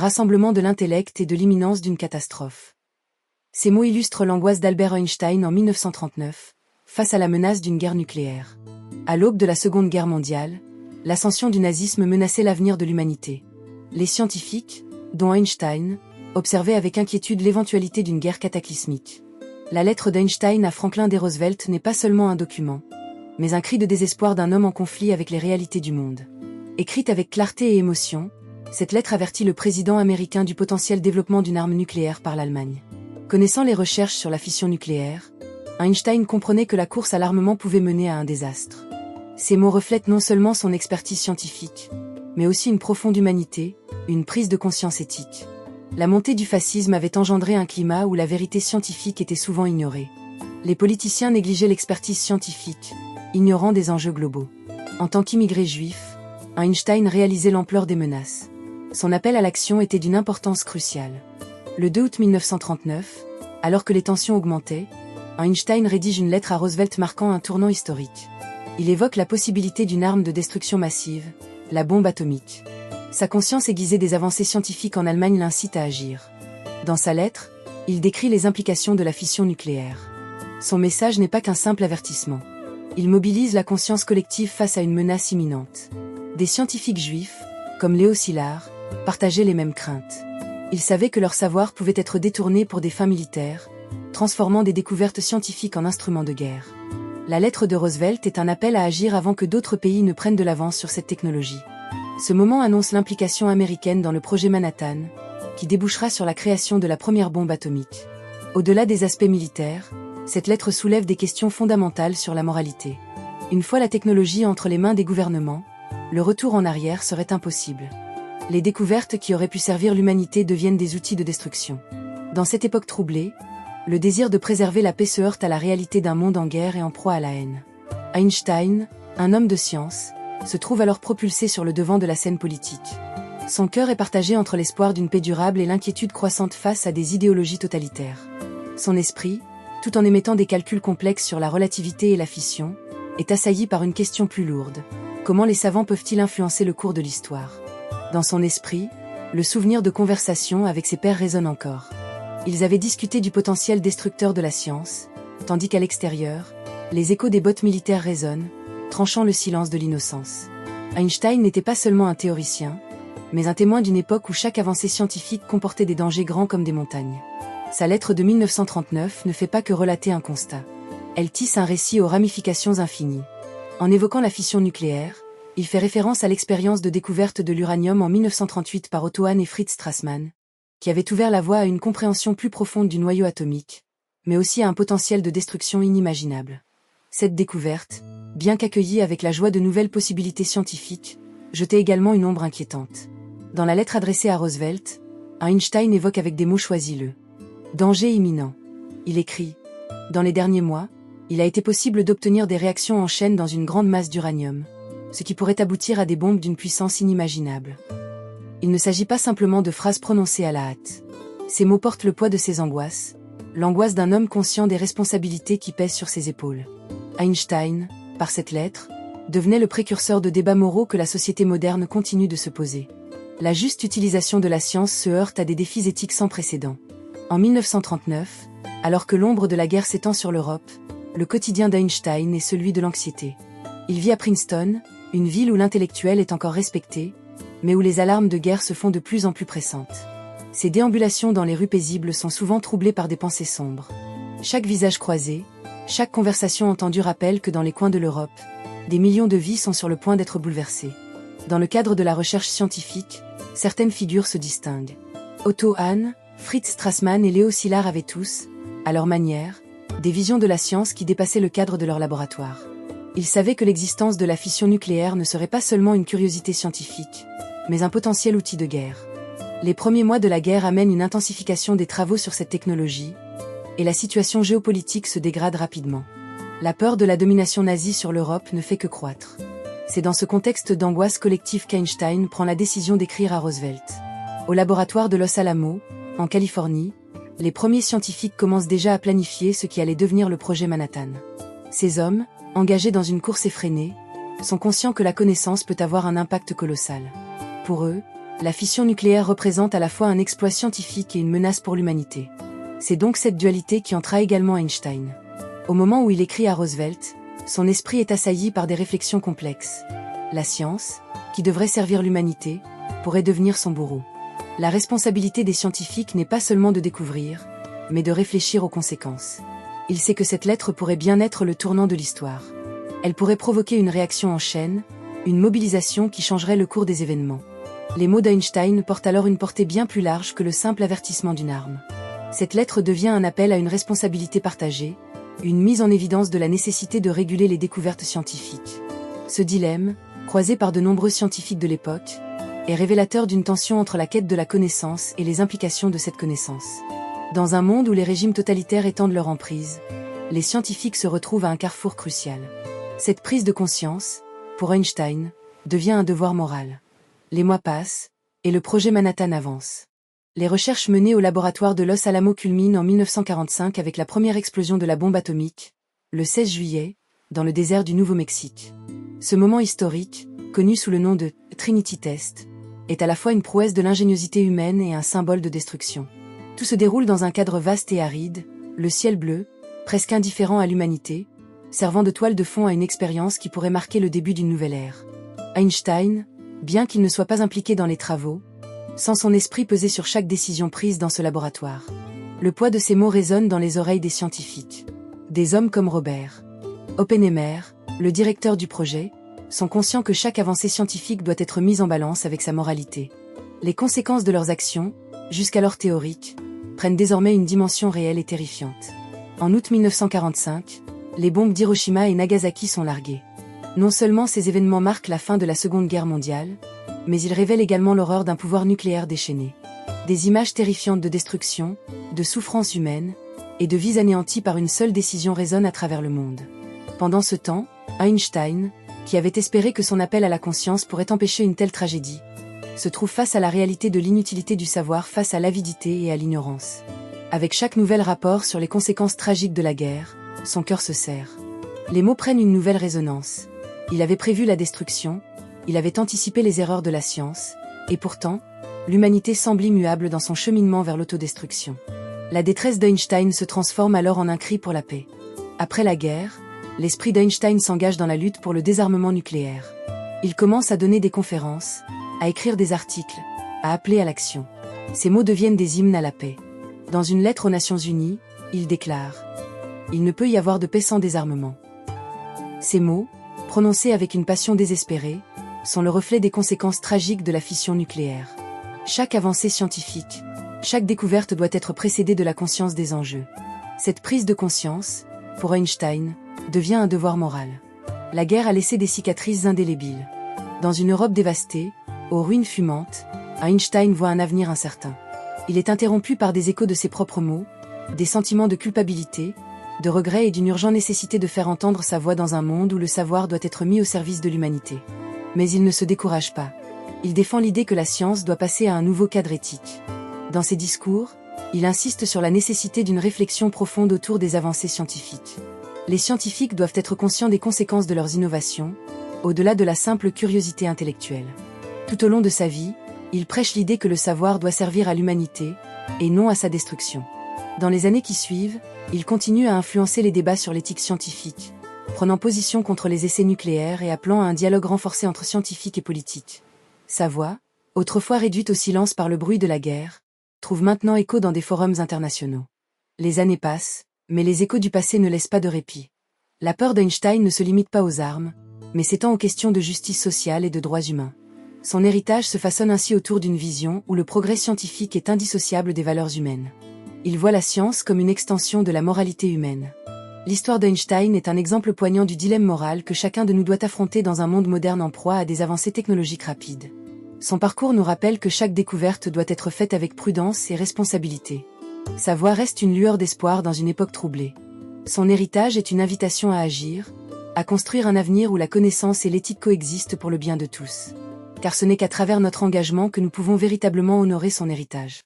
rassemblement de l'intellect et de l'imminence d'une catastrophe. Ces mots illustrent l'angoisse d'Albert Einstein en 1939, face à la menace d'une guerre nucléaire. À l'aube de la Seconde Guerre mondiale, l'ascension du nazisme menaçait l'avenir de l'humanité. Les scientifiques, dont Einstein, observaient avec inquiétude l'éventualité d'une guerre cataclysmique. La lettre d'Einstein à Franklin D. Roosevelt n'est pas seulement un document, mais un cri de désespoir d'un homme en conflit avec les réalités du monde. Écrite avec clarté et émotion, cette lettre avertit le président américain du potentiel développement d'une arme nucléaire par l'Allemagne. Connaissant les recherches sur la fission nucléaire, Einstein comprenait que la course à l'armement pouvait mener à un désastre. Ces mots reflètent non seulement son expertise scientifique, mais aussi une profonde humanité, une prise de conscience éthique. La montée du fascisme avait engendré un climat où la vérité scientifique était souvent ignorée. Les politiciens négligeaient l'expertise scientifique, ignorant des enjeux globaux. En tant qu'immigré juif, Einstein réalisait l'ampleur des menaces. Son appel à l'action était d'une importance cruciale. Le 2 août 1939, alors que les tensions augmentaient, Einstein rédige une lettre à Roosevelt marquant un tournant historique. Il évoque la possibilité d'une arme de destruction massive, la bombe atomique. Sa conscience aiguisée des avancées scientifiques en Allemagne l'incite à agir. Dans sa lettre, il décrit les implications de la fission nucléaire. Son message n'est pas qu'un simple avertissement. Il mobilise la conscience collective face à une menace imminente. Des scientifiques juifs, comme Léo Szilard, partageaient les mêmes craintes. Ils savaient que leur savoir pouvait être détourné pour des fins militaires, transformant des découvertes scientifiques en instruments de guerre. La lettre de Roosevelt est un appel à agir avant que d'autres pays ne prennent de l'avance sur cette technologie. Ce moment annonce l'implication américaine dans le projet Manhattan, qui débouchera sur la création de la première bombe atomique. Au-delà des aspects militaires, cette lettre soulève des questions fondamentales sur la moralité. Une fois la technologie entre les mains des gouvernements, le retour en arrière serait impossible. Les découvertes qui auraient pu servir l'humanité deviennent des outils de destruction. Dans cette époque troublée, le désir de préserver la paix se heurte à la réalité d'un monde en guerre et en proie à la haine. Einstein, un homme de science, se trouve alors propulsé sur le devant de la scène politique. Son cœur est partagé entre l'espoir d'une paix durable et l'inquiétude croissante face à des idéologies totalitaires. Son esprit, tout en émettant des calculs complexes sur la relativité et la fission, est assailli par une question plus lourde. Comment les savants peuvent-ils influencer le cours de l'histoire ? Dans son esprit, le souvenir de conversations avec ses pairs résonne encore. Ils avaient discuté du potentiel destructeur de la science, tandis qu'à l'extérieur, les échos des bottes militaires résonnent, tranchant le silence de l'innocence. Einstein n'était pas seulement un théoricien, mais un témoin d'une époque où chaque avancée scientifique comportait des dangers grands comme des montagnes. Sa lettre de 1939 ne fait pas que relater un constat. Elle tisse un récit aux ramifications infinies. En évoquant la fission nucléaire, il fait référence à l'expérience de découverte de l'uranium en 1938 par Otto Hahn et Fritz Strassmann, qui avait ouvert la voie à une compréhension plus profonde du noyau atomique, mais aussi à un potentiel de destruction inimaginable. Cette découverte, bien qu'accueillie avec la joie de nouvelles possibilités scientifiques, jetait également une ombre inquiétante. Dans la lettre adressée à Roosevelt, Einstein évoque avec des mots choisis le danger imminent. Il écrit « Dans les derniers mois, il a été possible d'obtenir des réactions en chaîne dans une grande masse d'uranium, ce qui pourrait aboutir à des bombes d'une puissance inimaginable. » Il ne s'agit pas simplement de phrases prononcées à la hâte. Ces mots portent le poids de ses angoisses, l'angoisse d'un homme conscient des responsabilités qui pèsent sur ses épaules. Einstein, par cette lettre, devenait le précurseur de débats moraux que la société moderne continue de se poser. La juste utilisation de la science se heurte à des défis éthiques sans précédent. En 1939, alors que l'ombre de la guerre s'étend sur l'Europe, le quotidien d'Einstein est celui de l'anxiété. Il vit à Princeton, une ville où l'intellectuel est encore respecté, mais où les alarmes de guerre se font de plus en plus pressantes. Ses déambulations dans les rues paisibles sont souvent troublées par des pensées sombres. Chaque visage croisé, chaque conversation entendue rappelle que dans les coins de l'Europe, des millions de vies sont sur le point d'être bouleversées. Dans le cadre de la recherche scientifique, certaines figures se distinguent. Otto Hahn, Fritz Strassmann et Léo Szilard avaient tous, à leur manière, des visions de la science qui dépassaient le cadre de leur laboratoire. Ils savaient que l'existence de la fission nucléaire ne serait pas seulement une curiosité scientifique, mais un potentiel outil de guerre. Les premiers mois de la guerre amènent une intensification des travaux sur cette technologie, et la situation géopolitique se dégrade rapidement. La peur de la domination nazie sur l'Europe ne fait que croître. C'est dans ce contexte d'angoisse collective qu'Einstein prend la décision d'écrire à Roosevelt. Au laboratoire de Los Alamos, en Californie, les premiers scientifiques commencent déjà à planifier ce qui allait devenir le projet Manhattan. Ces hommes, engagés dans une course effrénée, sont conscients que la connaissance peut avoir un impact colossal. Pour eux, La fission nucléaire représente à la fois un exploit scientifique et une menace pour l'humanité. C'est donc cette dualité qui entra également Einstein. Au moment où il écrit à Roosevelt, son esprit est assailli par des réflexions complexes. La science, qui devrait servir l'humanité, pourrait devenir son bourreau. La responsabilité des scientifiques n'est pas seulement de découvrir, mais de réfléchir aux conséquences. Il sait que cette lettre pourrait bien être le tournant de l'histoire. Elle pourrait provoquer une réaction en chaîne, une mobilisation qui changerait le cours des événements. Les mots d'Einstein portent alors une portée bien plus large que le simple avertissement d'une arme. Cette lettre devient un appel à une responsabilité partagée, une mise en évidence de la nécessité de réguler les découvertes scientifiques. Ce dilemme, croisé par de nombreux scientifiques de l'époque, est révélateur d'une tension entre la quête de la connaissance et les implications de cette connaissance. Dans un monde où les régimes totalitaires étendent leur emprise, les scientifiques se retrouvent à un carrefour crucial. Cette prise de conscience, pour Einstein, devient un devoir moral. Les mois passent, et le projet Manhattan avance. Les recherches menées au laboratoire de Los Alamos culminent en 1945 avec la première explosion de la bombe atomique, le 16 juillet, dans le désert du Nouveau-Mexique. Ce moment historique, connu sous le nom de « Trinity Test », est à la fois une prouesse de l'ingéniosité humaine et un symbole de destruction. Tout se déroule dans un cadre vaste et aride, le ciel bleu, presque indifférent à l'humanité, servant de toile de fond à une expérience qui pourrait marquer le début d'une nouvelle ère. Einstein, bien qu'il ne soit pas impliqué dans les travaux, sent son esprit peser sur chaque décision prise dans ce laboratoire. Le poids de ces mots résonne dans les oreilles des scientifiques. Des hommes comme Robert Oppenheimer, le directeur du projet, sont conscients que chaque avancée scientifique doit être mise en balance avec sa moralité. Les conséquences de leurs actions, jusqu'alors théoriques, prennent désormais une dimension réelle et terrifiante. En août 1945, les bombes d'Hiroshima et Nagasaki sont larguées. Non seulement ces événements marquent la fin de la Seconde Guerre mondiale, mais ils révèlent également l'horreur d'un pouvoir nucléaire déchaîné. Des images terrifiantes de destruction, de souffrance humaine, et de vies anéanties par une seule décision résonnent à travers le monde. Pendant ce temps, Einstein, qui avait espéré que son appel à la conscience pourrait empêcher une telle tragédie, se trouve face à la réalité de l'inutilité du savoir face à l'avidité et à l'ignorance. Avec chaque nouvel rapport sur les conséquences tragiques de la guerre, son cœur se serre. Les mots prennent une nouvelle résonance. Il avait prévu la destruction, il avait anticipé les erreurs de la science, et pourtant, l'humanité semble immuable dans son cheminement vers l'autodestruction. La détresse d'Einstein se transforme alors en un cri pour la paix. Après la guerre, l'esprit d'Einstein s'engage dans la lutte pour le désarmement nucléaire. Il commence à donner des conférences, à écrire des articles, à appeler à l'action. Ces mots deviennent des hymnes à la paix. Dans une lettre aux Nations Unies, il déclare « Il ne peut y avoir de paix sans désarmement ». Ces mots, prononcés avec une passion désespérée, sont le reflet des conséquences tragiques de la fission nucléaire. Chaque avancée scientifique, chaque découverte doit être précédée de la conscience des enjeux. Cette prise de conscience, pour Einstein, devient un devoir moral. La guerre a laissé des cicatrices indélébiles. Dans une Europe dévastée, aux ruines fumantes, Einstein voit un avenir incertain. Il est interrompu par des échos de ses propres mots, des sentiments de culpabilité, de regret et d'une urgente nécessité de faire entendre sa voix dans un monde où le savoir doit être mis au service de l'humanité. Mais il ne se décourage pas. Il défend l'idée que la science doit passer à un nouveau cadre éthique. Dans ses discours, il insiste sur la nécessité d'une réflexion profonde autour des avancées scientifiques. Les scientifiques doivent être conscients des conséquences de leurs innovations, au-delà de la simple curiosité intellectuelle. Tout au long de sa vie, il prêche l'idée que le savoir doit servir à l'humanité, et non à sa destruction. Dans les années qui suivent, il continue à influencer les débats sur l'éthique scientifique, prenant position contre les essais nucléaires et appelant à un dialogue renforcé entre scientifiques et politiques. Sa voix, autrefois réduite au silence par le bruit de la guerre, trouve maintenant écho dans des forums internationaux. Les années passent, mais les échos du passé ne laissent pas de répit. La peur d'Einstein ne se limite pas aux armes, mais s'étend aux questions de justice sociale et de droits humains. Son héritage se façonne ainsi autour d'une vision où le progrès scientifique est indissociable des valeurs humaines. Il voit la science comme une extension de la moralité humaine. L'histoire d'Einstein est un exemple poignant du dilemme moral que chacun de nous doit affronter dans un monde moderne en proie à des avancées technologiques rapides. Son parcours nous rappelle que chaque découverte doit être faite avec prudence et responsabilité. Sa voix reste une lueur d'espoir dans une époque troublée. Son héritage est une invitation à agir, à construire un avenir où la connaissance et l'éthique coexistent pour le bien de tous. Car ce n'est qu'à travers notre engagement que nous pouvons véritablement honorer son héritage.